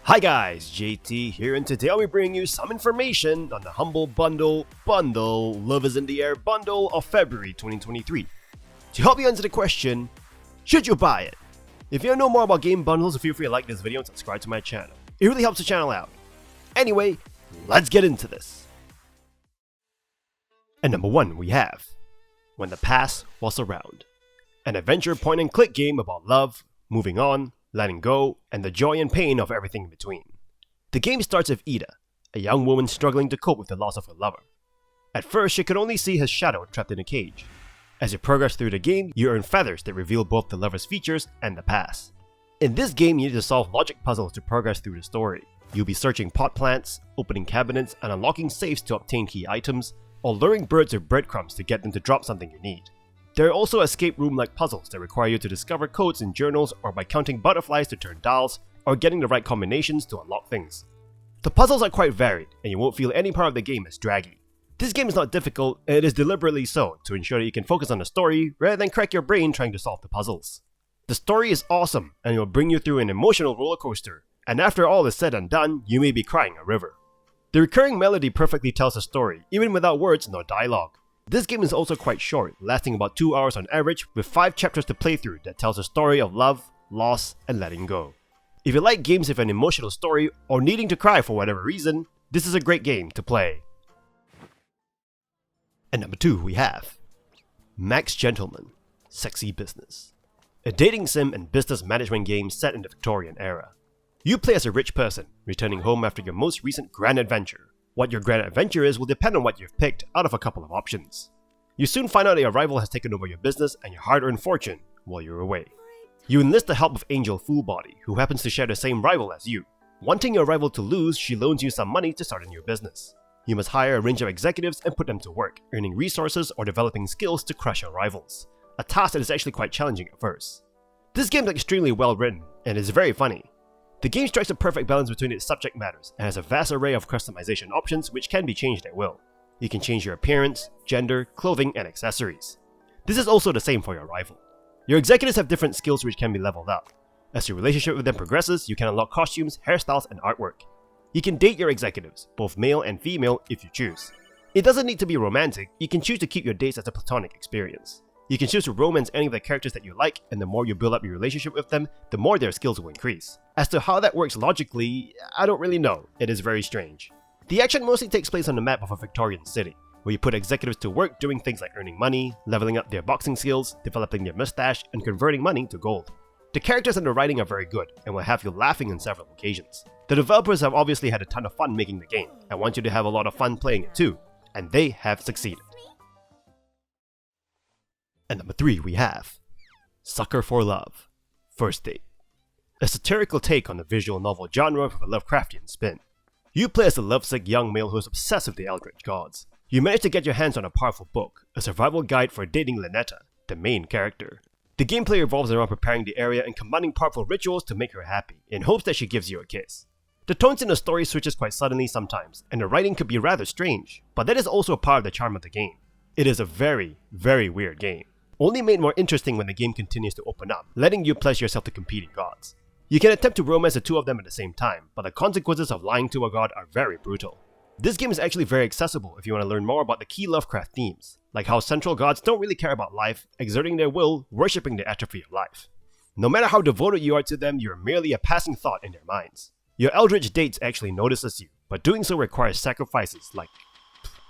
Hi guys, JT here, and today I'll be bringing you some information on the Humble Bundle Love is in the Air bundle of February 2023. To help you answer the question, should you buy it? If you want to know more about game bundles, feel free to like this video and subscribe to my channel. It really helps the channel out. Anyway, let's get into this. And number 1 we have When the Past Was Around. An adventure point and click game about love, moving on, letting go, and the joy and pain of everything in between. The game starts with Ida, a young woman struggling to cope with the loss of her lover. At first, she could only see his shadow trapped in a cage. As you progress through the game, you earn feathers that reveal both the lover's features and the past. In this game, you need to solve logic puzzles to progress through the story. You'll be searching pot plants, opening cabinets, and unlocking safes to obtain key items, or luring birds with breadcrumbs to get them to drop something you need. There are also escape room-like puzzles that require you to discover codes in journals, or by counting butterflies to turn dials, or getting the right combinations to unlock things. The puzzles are quite varied, and you won't feel any part of the game as draggy. This game is not difficult, and it is deliberately so to ensure that you can focus on the story rather than crack your brain trying to solve the puzzles. The story is awesome, and it will bring you through an emotional roller coaster, and after all is said and done, you may be crying a river. The recurring melody perfectly tells the story, even without words nor dialogue. This game is also quite short, lasting about 2 hours on average, with 5 chapters to play through that tells a story of love, loss, and letting go. If you like games with an emotional story, or needing to cry for whatever reason, this is a great game to play. And number 2 we have Max Gentleman, Sexy Business. A dating sim and business management game set in the Victorian era. You play as a rich person, returning home after your most recent grand adventure. What your grand adventure is will depend on what you've picked out of a couple of options. You soon find out that your rival has taken over your business and your hard-earned fortune while you're away. You enlist the help of Angel Foolbody, who happens to share the same rival as you. Wanting your rival to lose, she loans you some money to start a new business. You must hire a range of executives and put them to work, earning resources or developing skills to crush your rivals. A task that is actually quite challenging at first. This game is extremely well written, and is very funny. The game strikes a perfect balance between its subject matters and has a vast array of customization options which can be changed at will. You can change your appearance, gender, clothing, and accessories. This is also the same for your rival. Your executives have different skills which can be leveled up. As your relationship with them progresses, you can unlock costumes, hairstyles, and artwork. You can date your executives, both male and female if you choose. It doesn't need to be romantic, you can choose to keep your dates as a platonic experience. You can choose to romance any of the characters that you like, and the more you build up your relationship with them, the more their skills will increase. As to how that works logically, I don't really know, it is very strange. The action mostly takes place on the map of a Victorian city, where you put executives to work doing things like earning money, leveling up their boxing skills, developing their mustache, and converting money to gold. The characters and the writing are very good, and will have you laughing on several occasions. The developers have obviously had a ton of fun making the game, and want you to have a lot of fun playing it too, and they have succeeded. And number 3 we have Sucker for Love, First Date. A satirical take on the visual novel genre with a Lovecraftian spin. You play as a lovesick young male who is obsessed with the eldritch gods. You manage to get your hands on a powerful book, a survival guide for dating Lynetta, the main character. The gameplay revolves around preparing the area and combining powerful rituals to make her happy, in hopes that she gives you a kiss. The tones in the story switches quite suddenly sometimes, and the writing could be rather strange, but that is also a part of the charm of the game. It is a very, very weird game. Only made more interesting when the game continues to open up, letting you pledge yourself to competing gods. You can attempt to romance the two of them at the same time, but the consequences of lying to a god are very brutal. This game is actually very accessible if you want to learn more about the key Lovecraft themes, like how central gods don't really care about life, exerting their will, worshipping the atrophy of life. No matter how devoted you are to them, you are merely a passing thought in their minds. Your eldritch dates actually notices you, but doing so requires sacrifices like,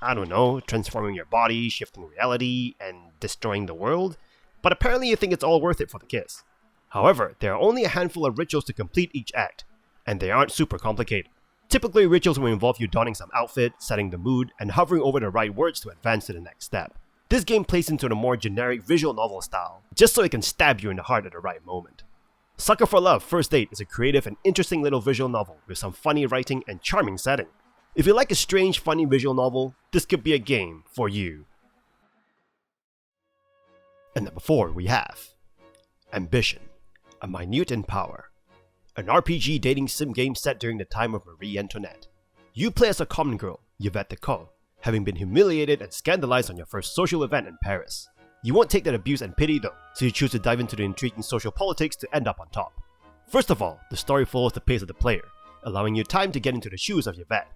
I don't know, transforming your body, shifting reality, and destroying the world, but apparently you think it's all worth it for the kiss. However, there are only a handful of rituals to complete each act, and they aren't super complicated. Typically, rituals will involve you donning some outfit, setting the mood, and hovering over the right words to advance to the next step. This game plays into the more generic visual novel style, just so it can stab you in the heart at the right moment. Sucker for Love, First Date is a creative and interesting little visual novel with some funny writing and charming setting. If you like a strange, funny visual novel, this could be a game for you. And number 4 we have Ambition, a Minuet in Power. An RPG dating sim game set during the time of Marie Antoinette. You play as a common girl, Yvette the Cole, having been humiliated and scandalized on your first social event in Paris. You won't take that abuse and pity though, so you choose to dive into the intriguing social politics to end up on top. First of all, the story follows the pace of the player, allowing you time to get into the shoes of your vet.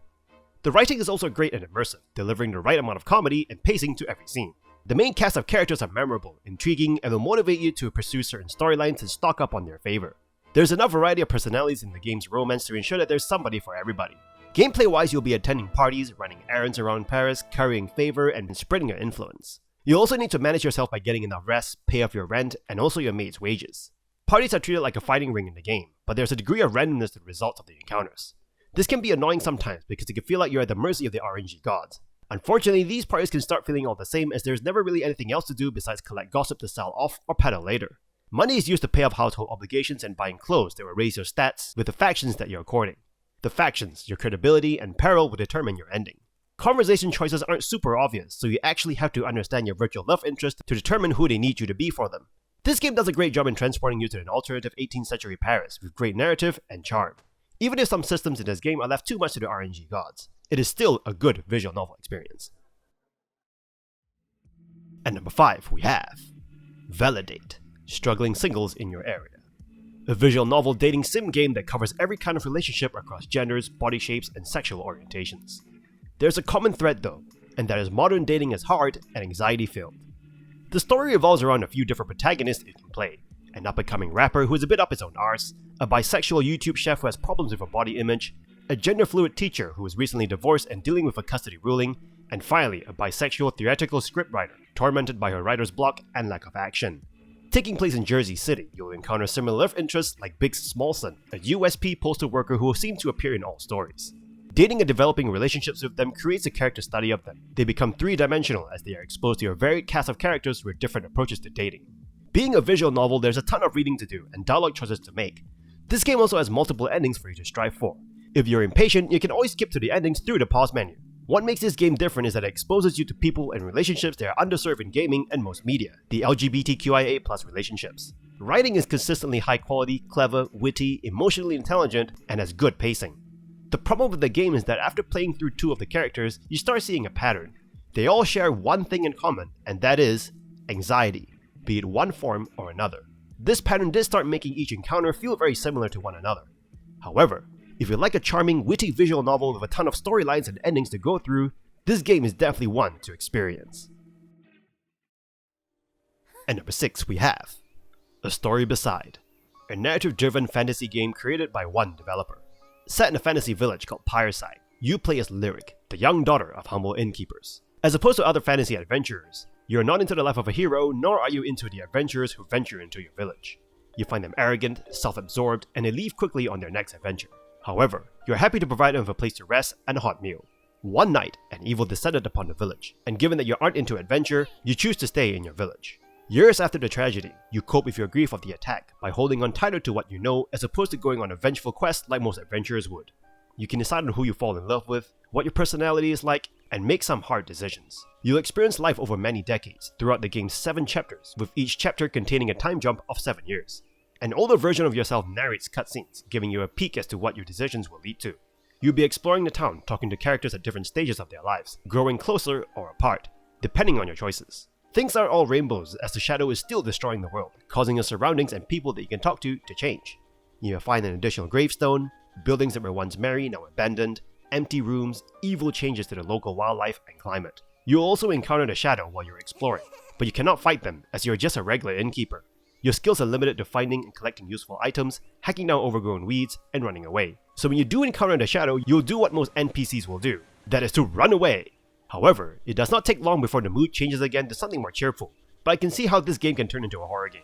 The writing is also great and immersive, delivering the right amount of comedy and pacing to every scene. The main cast of characters are memorable, intriguing, and will motivate you to pursue certain storylines and stock up on their favor. There's enough variety of personalities in the game's romance to ensure that there's somebody for everybody. Gameplay-wise, you'll be attending parties, running errands around Paris, currying favor, and spreading your influence. You also need to manage yourself by getting enough rest, pay off your rent, and also your maid's wages. Parties are treated like a fighting ring in the game, but there's a degree of randomness to the results of the encounters. This can be annoying sometimes because it can feel like you're at the mercy of the RNG gods. Unfortunately, these parties can start feeling all the same as there's never really anything else to do besides collect gossip to sell off or peddle later. Money is used to pay off household obligations and buying clothes that will raise your stats with the factions that you're courting. The factions, your credibility, and peril will determine your ending. Conversation choices aren't super obvious, so you actually have to understand your virtual love interest to determine who they need you to be for them. This game does a great job in transporting you to an alternative 18th century Paris with great narrative and charm. Even if some systems in this game are left too much to the RNG gods, it is still a good visual novel experience. And number 5, we have Validate, Struggling Singles in Your Area. A visual novel dating sim game that covers every kind of relationship across genders, body shapes, and sexual orientations. There's a common thread though, and that is modern dating is hard and anxiety-filled. The story revolves around a few different protagonists you can play: an up-and-coming rapper who is a bit up his own arse, a bisexual YouTube chef who has problems with her body image, a gender-fluid teacher who was recently divorced and dealing with a custody ruling, and finally a bisexual theatrical scriptwriter tormented by her writer's block and lack of action. Taking place in Jersey City, you'll encounter similar love interests like Biggs Smallson, a USP postal worker who seems to appear in all stories. Dating and developing relationships with them creates a character study of them. They become three-dimensional as they are exposed to a varied cast of characters with different approaches to dating. Being a visual novel, there's a ton of reading to do and dialogue choices to make. This game also has multiple endings for you to strive for. If you're impatient, you can always skip to the endings through the pause menu. What makes this game different is that it exposes you to people and relationships that are underserved in gaming and most media, the LGBTQIA+ relationships. Writing is consistently high quality, clever, witty, emotionally intelligent, and has good pacing. The problem with the game is that after playing through 2 of the characters, you start seeing a pattern. They all share one thing in common, and that is anxiety, be it one form or another. This pattern did start making each encounter feel very similar to one another. However, if you like a charming, witty visual novel with a ton of storylines and endings to go through, this game is definitely one to experience. And number 6 we have A Story Beside, a narrative-driven fantasy game created by one developer. Set in a fantasy village called Pyreside, you play as Lyric, the young daughter of humble innkeepers. As opposed to other fantasy adventurers, you are not into the life of a hero, nor are you into the adventurers who venture into your village. You find them arrogant, self-absorbed, and they leave quickly on their next adventure. However, you are happy to provide them with a place to rest and a hot meal. One night, an evil descended upon the village, and given that you aren't into adventure, you choose to stay in your village. Years after the tragedy, you cope with your grief of the attack by holding on tighter to what you know as opposed to going on a vengeful quest like most adventurers would. You can decide on who you fall in love with, what your personality is like, and make some hard decisions. You'll experience life over many decades throughout the game's 7 chapters, with each chapter containing a time jump of 7 years. An older version of yourself narrates cutscenes, giving you a peek as to what your decisions will lead to. You'll be exploring the town, talking to characters at different stages of their lives, growing closer or apart, depending on your choices. Things aren't all rainbows as the shadow is still destroying the world, causing your surroundings and people that you can talk to change. You'll find an additional gravestone, buildings that were once merry now abandoned, empty rooms, evil changes to the local wildlife and climate. You'll also encounter the shadow while you're exploring, but you cannot fight them as you're just a regular innkeeper. Your skills are limited to finding and collecting useful items, hacking down overgrown weeds, and running away. So when you do encounter the shadow, you'll do what most NPCs will do, that is to run away. However, it does not take long before the mood changes again to something more cheerful, but I can see how this game can turn into a horror game.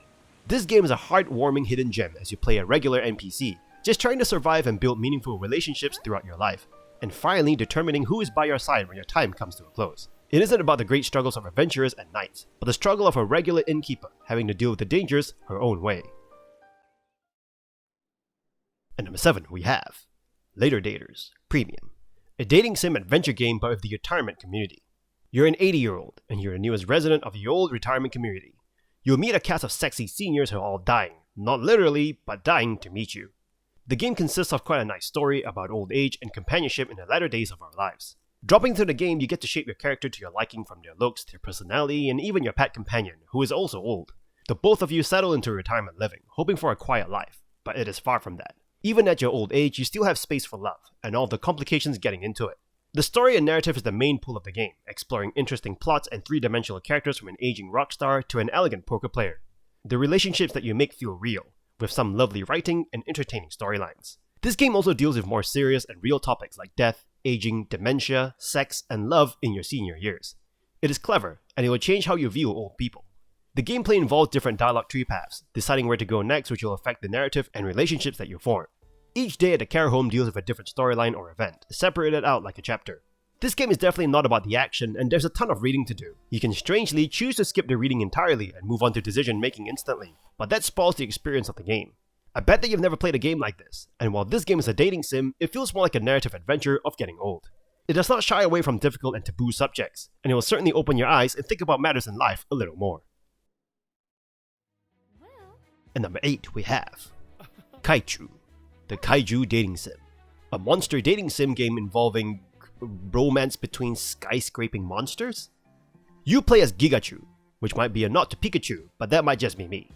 This game is a heartwarming hidden gem as you play a regular NPC, just trying to survive and build meaningful relationships throughout your life, and finally determining who is by your side when your time comes to a close. It isn't about the great struggles of adventurers and knights, but the struggle of a regular innkeeper having to deal with the dangers her own way. And number 7 we have Later Daters Premium, a dating sim adventure game but with the retirement community. You're an 80-year-old, and you're the newest resident of the old retirement community. You'll meet a cast of sexy seniors who are all dying, not literally, but dying to meet you. The game consists of quite a nice story about old age and companionship in the latter days of our lives. Dropping into the game, you get to shape your character to your liking from their looks, their personality, and even your pet companion, who is also old. The both of you settle into retirement living, hoping for a quiet life, but it is far from that. Even at your old age, you still have space for love, and all the complications getting into it. The story and narrative is the main pull of the game, exploring interesting plots and three-dimensional characters from an aging rock star to an elegant poker player. The relationships that you make feel real, with some lovely writing and entertaining storylines. This game also deals with more serious and real topics like death, aging, dementia, sex, and love in your senior years. It is clever, and it will change how you view old people. The gameplay involves different dialogue tree paths, deciding where to go next which will affect the narrative and relationships that you form. Each day at the care home deals with a different storyline or event, separated out like a chapter. This game is definitely not about the action, and there's a ton of reading to do. You can strangely choose to skip the reading entirely and move on to decision making instantly, but that spoils the experience of the game. I bet that you've never played a game like this, and while this game is a dating sim, it feels more like a narrative adventure of getting old. It does not shy away from difficult and taboo subjects, and it will certainly open your eyes and think about matters in life a little more. And number 8 we have Kaichu, the Kaiju dating sim. A monster dating sim game involving romance between skyscraping monsters? You play as Gigachu, which might be a nod to Pikachu, but that might just be me.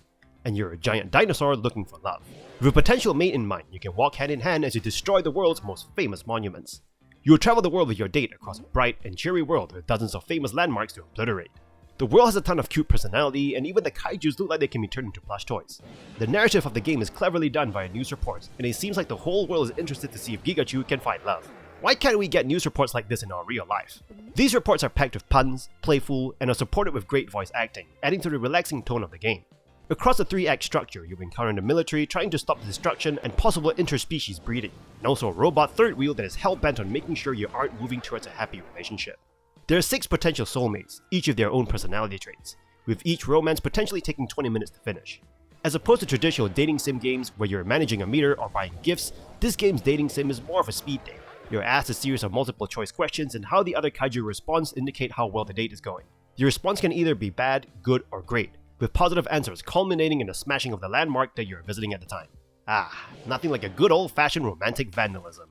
And you're a giant dinosaur looking for love. With a potential mate in mind, you can walk hand in hand as you destroy the world's most famous monuments. You will travel the world with your date across a bright and cheery world with dozens of famous landmarks to obliterate. The world has a ton of cute personality, and even the kaijus look like they can be turned into plush toys. The narrative of the game is cleverly done via news reports, and it seems like the whole world is interested to see if Gigachu can find love. Why can't we get news reports like this in our real life? These reports are packed with puns, playful, and are supported with great voice acting, adding to the relaxing tone of the game. Across the 3-act structure, you'll encounter the military trying to stop the destruction and possible interspecies breeding, and also a robot third wheel that is hell-bent on making sure you aren't moving towards a happy relationship. There are 6 potential soulmates, each with their own personality traits, with each romance potentially taking 20 minutes to finish. As opposed to traditional dating sim games where you're managing a meter or buying gifts, this game's dating sim is more of a speed date. You're asked a series of multiple choice questions, and how the other kaiju responds indicate how well the date is going. Your response can either be bad, good, or great, with positive answers culminating in the smashing of the landmark that you're visiting at the time. Nothing like a good old-fashioned romantic vandalism.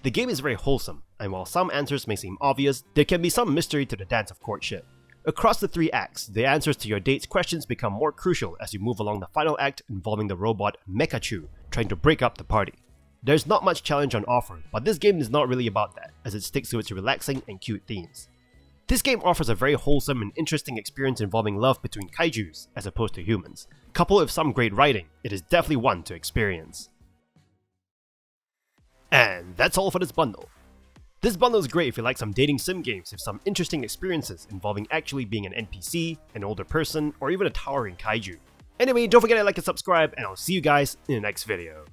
The game is very wholesome, and while some answers may seem obvious, there can be some mystery to the dance of courtship. Across the 3 acts, the answers to your date's questions become more crucial as you move along the final act involving the robot Mekachu trying to break up the party. There's not much challenge on offer, but this game is not really about that, as it sticks to its relaxing and cute themes. This game offers a very wholesome and interesting experience involving love between kaijus, as opposed to humans. Coupled with some great writing, it is definitely one to experience. And that's all for this bundle. This bundle is great if you like some dating sim games with some interesting experiences involving actually being an NPC, an older person, or even a towering kaiju. Anyway, don't forget to like and subscribe, and I'll see you guys in the next video.